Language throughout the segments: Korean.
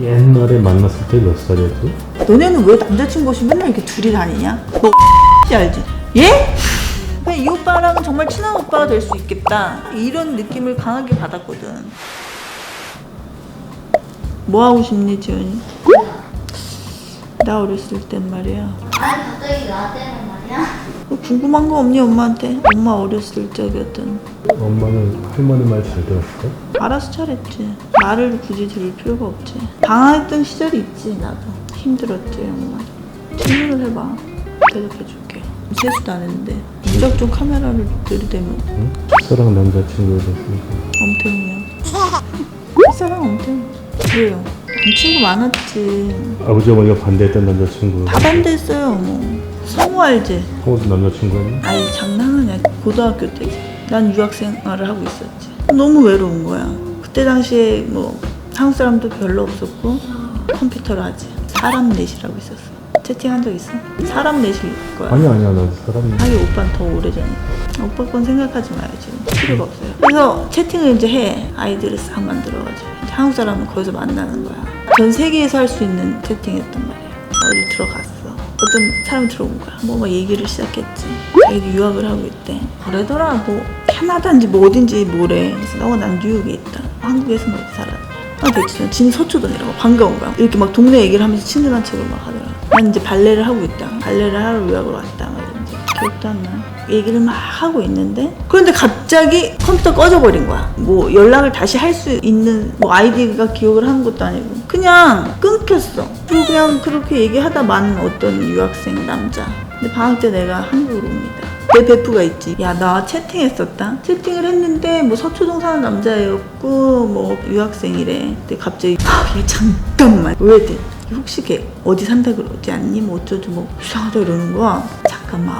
옛날에 만났을 때 몇 살이었지? 너네는 왜 남자친구 없이 맨날 이렇게 둘이 다니냐? 너 알지? 예? 그냥 이 오빠랑 정말 친한 오빠가 될 수 있겠다 이런 느낌을 강하게 받았거든. 뭐 하고 싶니 지연이? 나 어렸을 땐 말이야. 아니 갑자기 나한테는 말이야? 궁금한 거 없니 엄마한테? 엄마 어렸을 적이었던. 엄마는 할머니 말 잘 들었을까? 알아서 잘했지. 말을 굳이 들을 필요가 없지. 방황했던 시절이 있지. 나도 힘들었지 엄마. 질문을 해봐. 대답해줄게. 세수도 안 했는데 무작정 카메라를 들이대면. 응? 첫사랑 남자친구에 대해서 엄태웅이요. 첫사랑 엄태웅. 왜요? 친구 많았지. 아버지 어머니가 반대했던 남자친구 다 반대했어요 뭐. 성우 알지? 성우도 남자친구였나? 아이 장난하냐. 고등학교 때지. 난 유학생활을 하고 있었지. 너무 외로운 거야. 그때 당시에 뭐 한국 사람도 별로 없었고 컴퓨터로 하지. 사람 넷이라고 있었어. 채팅한 적 있어? 사람 넷일 거야. 아니야 난 사람이 하긴 오빠는 더 오래전이니까. 오빠 건 생각하지 마요 지금. 필요가 없어요. 그래서 채팅을 이제 해. 아이디를 싹 만들어가지고 한국 사람은 거기서 만나는 거야. 전 세계에서 할 수 있는 채팅이었단 말이야. 어디 들어갔어. 어떤 사람이 들어온 거야. 뭐 얘기를 시작했지. 자기도 유학을 하고 있대. 그러더라. 뭐 캐나다인지 뭐 어딘지 뭐래. 그래서 난 뉴욕에 있다. 한국에서는 어디 살아? 대체 진 서초동이라고. 반가운 거야. 이렇게 막 동네 얘기를 하면서 친근한 척을 막 하더라. 난 이제 발레를 하고 있다. 발레를 하러 유학을 왔다. 막 이러면서 기억도 안 나. 얘기를 막 하고 있는데 그런데 갑자기 컴퓨터 꺼져버린 거야. 뭐 연락을 다시 할 수 있는 뭐 아이디가 기억을 하는 것도 아니고 그냥 끊겼어. 그리고 그냥 그렇게 얘기하다 만 어떤 유학생 남자. 근데 방학 때 내가 한국으로 옵니다. 내 베프가 있지. 야 나 채팅했었다. 채팅을 했는데 뭐 서초동 사는 남자애였고 뭐 유학생이래. 근데 갑자기 잠깐만 왜 돼? 혹시 걔 어디 산다 그러지 않니? 뭐 어쩌지 뭐 이상하다 이러는 거야. 잠깐만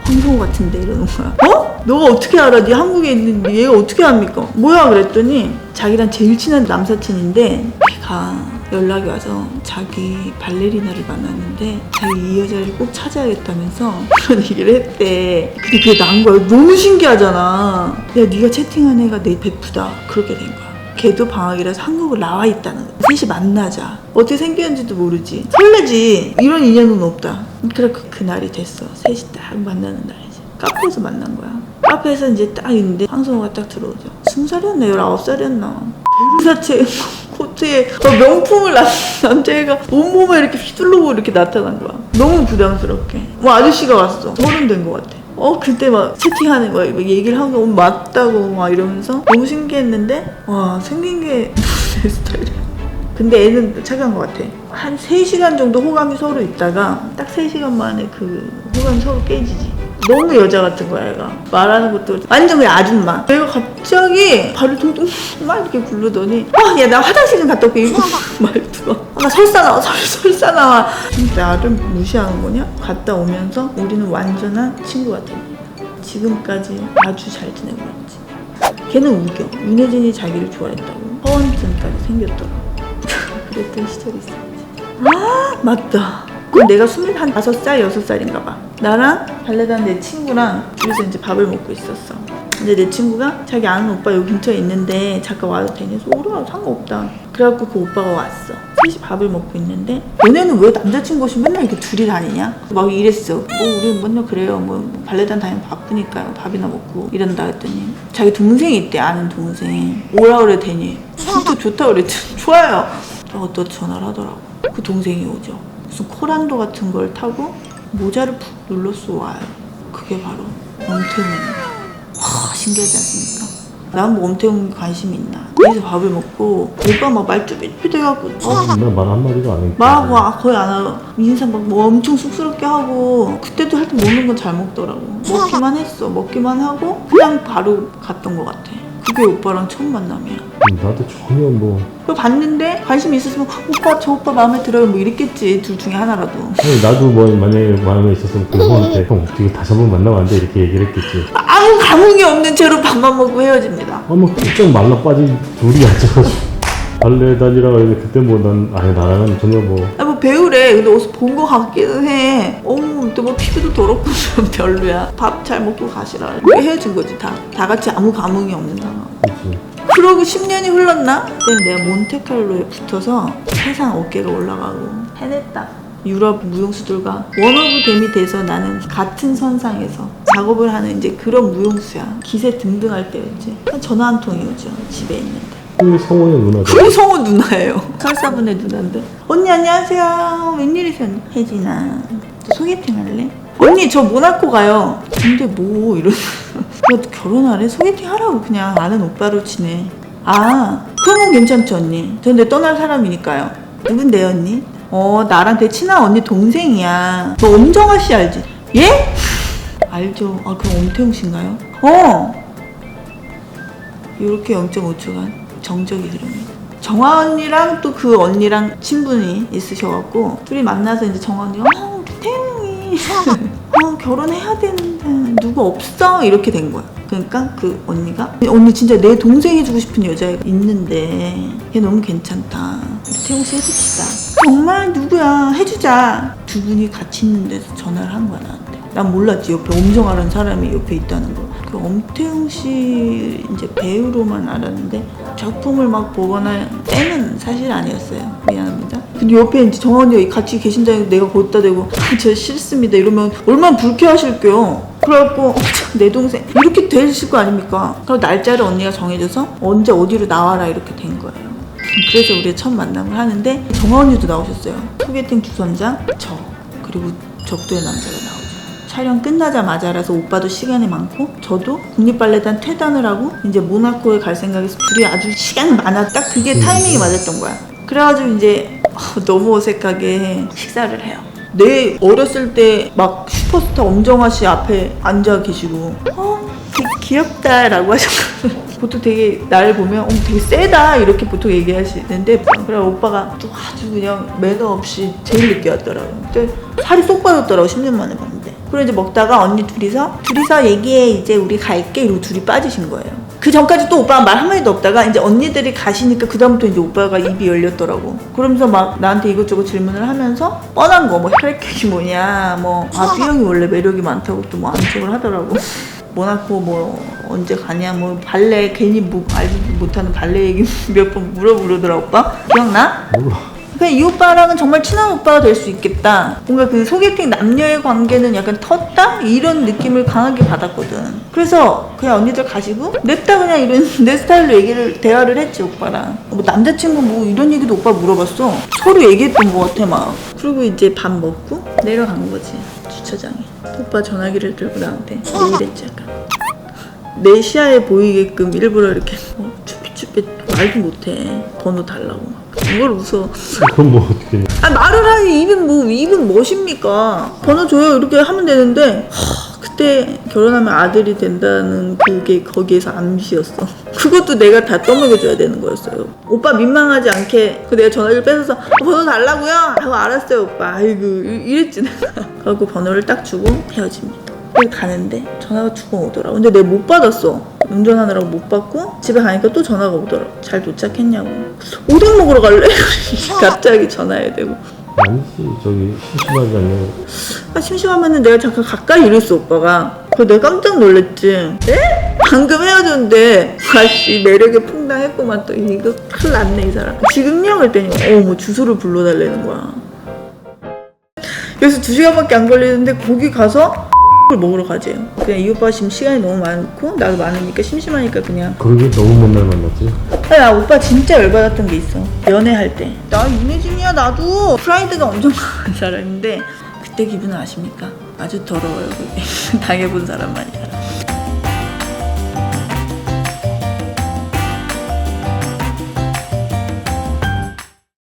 황성우 같은데 이러는 거야. 어? 너가 어떻게 알아? 네 한국에 있는데 얘가 어떻게 합니까? 뭐야 그랬더니 자기랑 제일 친한 남사친인데 걔가 연락이 와서 자기 발레리나를 만났는데 자기 이 여자를 꼭 찾아야겠다면서 그런 얘기를 했대. 근데 그게 나은 거야. 너무 신기하잖아. 야 네가 채팅한 애가 내 베프다. 그렇게 된 거야. 걔도 방학이라서 한국을 나와 있다는 거야. 셋이 만나자. 어떻게 생겼는지도 모르지. 설레지. 이런 인연은 없다. 그래 그날이 됐어. 셋이 딱 만나는 날이지. 카페에서 만난 거야. 카페에서 이제 딱 있는데 황성우가 딱 들어오죠. 20살이었나 19살이었나. 베르사체 코트에 명품을 남자애가 온몸에 이렇게 휘둘르고 이렇게 나타난 거야. 너무 부담스럽게. 뭐 아저씨가 왔어. 서른 된 것 같아. 그때 막 채팅하는 거야. 얘기를 하고 맞다고 막 이러면서 너무 신기했는데 와 생긴 게 내 스타일이야. 근데 애는 착한 것 같아. 한 3시간 정도 호감이 서로 있다가 딱 3시간 만에 그 호감이 서로 깨지지. 너무 여자 같은 거야 얘가. 말하는 것도 완전 그냥 아줌마. 내가 갑자기 발을 퉁퉁 막 이렇게 굴르더니 야 나 화장실 좀 갔다 올게. 이거 말투가 나 설사 나와 설사 나와. 나를 무시하는 거냐? 갔다 오면서 우리는 완전한 친구가 됩니다. 지금까지 아주 잘 지내고 있지. 걔는 우겨. 윤혜진이 자기를 좋아했다고 허언증까지 생겼더라고. 그랬던 시절이 있었지. 맞다. 그럼 내가 25살, 6살인가 봐. 나랑 발레단 내 친구랑 둘이서 이제 밥을 먹고 있었어. 근데 내 친구가 자기 아는 오빠 여기 근처에 있는데 잠깐 와도 되니? 그래서 오라 상관없다. 그래갖고 그 오빠가 왔어. 셋이 밥을 먹고 있는데 너네는 왜 남자친구 없이 맨날 이렇게 둘이 다니냐? 막 이랬어. 뭐 우리 맨날 그래요. 뭐 발레단 다니면 바쁘니까요. 밥이나 먹고 이런다 했더니 자기 동생이 있대. 아는 동생. 오라 그래 되니? 진짜 좋다 그랬지. 좋아요. 또 전화를 하더라고. 그 동생이 오죠. 무슨 코란도 같은 걸 타고 모자를 푹 눌러서 와요. 그게 바로 엄태웅입니다. 와 신기하지 않습니까? 난 뭐 엄태웅 관심이 있나? 여기서 밥을 먹고 오빠 막 말투 삐삐대갖고 나 말 한마디도 안 했고 말하고 거의 안 하고 인상 막 뭐 엄청 쑥스럽게 하고 그때도 하여튼 먹는 건 잘 먹더라고. 먹기만 했어. 먹기만 하고 그냥 바로 갔던 것 같아. 그게 오빠랑 처음 만남이야. 나도 전혀 뭐 그걸 봤는데 관심이 있었으면 오빠 저 오빠 마음에 들어요 뭐 이랬겠지. 둘 중에 하나라도. 아니, 나도 뭐 만약에 마음에 있었으면 그 형한테 형 이거 다시 한번 만나면 안 돼 이렇게 얘기를 했겠지. 아무 감흥이 없는 채로 밥만 먹고 헤어집니다. 뭐 쭉 말라 빠진 둘이 앉아가지고 발레단이라고 했는데 그때 뭐 나랑은 전혀 뭐 뭐 배우래. 근데 어디서 본 거 같기는 해. 또 뭐 피부도 더럽고 좀 별로야. 밥 잘 먹고 가시라. 이렇게 헤어진 거지 다 같이 아무 감흥이 없는 상황. 그치. 그러고 10년이 흘렀나? 그때 내가 몬테칼로에 붙어서 세상 어깨가 올라가고 해냈다. 유럽 무용수들과 원오브 댐이 돼서 나는 같은 선상에서 작업을 하는 이제 그런 무용수야. 기세 등등할 때였지. 전화 한 통이 오죠. 집에 있는데. 그 성원의 누나죠. 그 성우 누나예요. 설사분의 누나인데. 언니 안녕하세요. 웬일이세요? 혜진아. 너 소개팅 할래? 언니 저 모나코 가요. 근데 뭐 이러면서 너 결혼하래? 소개팅 하라고 그냥 아는 오빠로 지내. 아 그러면 괜찮죠 언니. 저 근데 떠날 사람이니까요. 누군데요 언니? 나랑 되게 친한 언니 동생이야. 너 엄정아 씨 알지? 예? 알죠. 아 그럼 엄태웅 씨인가요? 요렇게 0.5초간 정적이 흐릅니다. 정아 언니랑 또 그 언니랑 친분이 있으셔갖고 둘이 만나서 이제 정아 언니가 태웅이 결혼해야 되는데 누구 없어? 이렇게 된 거야. 그러니까 그 언니가 언니 진짜 내 동생 해주고 싶은 여자애가 있는데 걔 너무 괜찮다. 우리 태웅 씨 해줍시다. 정말 누구야? 해주자. 두 분이 같이 있는 데서 전화를 한 거야 나한테. 난 몰랐지 옆에 엄정아라는 사람이 옆에 있다는 거. 그 엄태웅 씨 이제 배우로만 알았는데 작품을 막 보거나 때는 사실 아니었어요. 미안합니다. 근데 옆에 이제 정아 언니가 같이 계신다니까 내가 거기다 대고 저 싫습니다 이러면 얼마나 불쾌하실게요. 그래갖고 내 동생 이렇게 되실 거 아닙니까? 그럼 날짜를 언니가 정해줘서 언제 어디로 나와라 이렇게 된 거예요. 그래서 우리가 첫 만남을 하는데 정아 언니도 나오셨어요. 소개팅 주선자 저 그리고 적도의 남자가 나오죠. 촬영 끝나자마자라서 오빠도 시간이 많고 저도 국립발레단 퇴단을 하고 이제 모나코에 갈 생각에서 둘이 아주 시간이 많아. 딱 그게 타이밍이 맞았던 거야. 그래가지고 이제 너무 어색하게 식사를 해요. 내 어렸을 때 막 슈퍼스타 엄정화 씨 앞에 앉아 계시고 되게 귀엽다라고 하셨거든요. 보통 되게 나를 보면 되게 세다 이렇게 보통 얘기하시는데 그래 오빠가 또 아주 그냥 매너 없이 제일 늦게 왔더라고요. 근데 살이 쏙 빠졌더라고 10년 만에 봤는데. 그래 이제 먹다가 언니 둘이서 얘기해 이제 우리 갈게 이러고 둘이 빠지신 거예요. 그 전까지 또 오빠가 말 한마디도 없다가 이제 언니들이 가시니까 그 다음부터 이제 오빠가 입이 열렸더라고. 그러면서 막 나한테 이것저것 질문을 하면서 뻔한 거 뭐 혈액형이 뭐냐 B형이 원래 매력이 많다고 또 뭐 안쪽을 하더라고. 모나코 뭐 언제 가냐 뭐 발레 괜히 뭐 알지 못하는 발레 얘기 몇 번 물어보더라 오빠. 기억나? 몰라. 그냥 이 오빠랑은 정말 친한 오빠가 될 수 있겠다. 뭔가 그 소개팅 남녀의 관계는 약간 텄다? 이런 느낌을 강하게 받았거든. 그래서 그냥 언니들 가시고 냅다 그냥 이런 내 스타일로 대화를 했지 오빠랑. 뭐 남자친구 뭐 이런 얘기도 오빠 물어봤어. 서로 얘기했던 것 같아 막. 그리고 이제 밥 먹고 내려간 거지 주차장에. 오빠 전화기를 들고 나한테 이랬지 약간. 내 시야에 보이게끔 일부러 이렇게 쭈삣쭈삣 말도 못해. 번호 달라고 막. 이걸 웃어. 그럼 뭐 어떻게 해? 말을 하니 입은 무엇입니까? 번호 줘요 이렇게 하면 되는데 그때 결혼하면 아들이 된다는 그게 거기에서 암시였어. 그것도 내가 다 떠먹여줘야 되는 거였어요. 오빠 민망하지 않게 내가 전화기를 뺏어서 번호 달라고요? 하고 알았어요 오빠. 아이고 이랬지 내가. 그래갖고 번호를 딱 주고 헤어집니다. 가는데 전화가 두 번 오더라고. 근데 내가 못 받았어. 운전하느라고 못 받고 집에 가니까 또 전화가 오더라고. 잘 도착했냐고. 오뎅 먹으러 갈래? 갑자기 전화해야 되고. 아니지 저기 심심하지 않냐고. 심심하면은 내가 잠깐 가까이 이랬어 오빠가. 그래서 내가 깜짝 놀랬지. 네? 방금 헤어졌는데 아씨 매력에 풍당했구만. 또 이거 큰일 났네 이 사람. 지금요? 그랬더니 뭐 주소를 불러달라는 거야. 그래서 2시간밖에 안 걸리는데 거기 가서 먹으러 가재요. 그냥 이 오빠가 지금 시간이 너무 많고 나도 많으니까 심심하니까 그냥. 그러게 너무 맨날 만났지. 나 오빠 진짜 열받았던 게 있어. 연애할 때. 나 이매진이야 나도. 프라이드가 엄청 강한 사람인데 그때 기분은 아십니까? 아주 더러워요 그게. 당해본 사람만이야.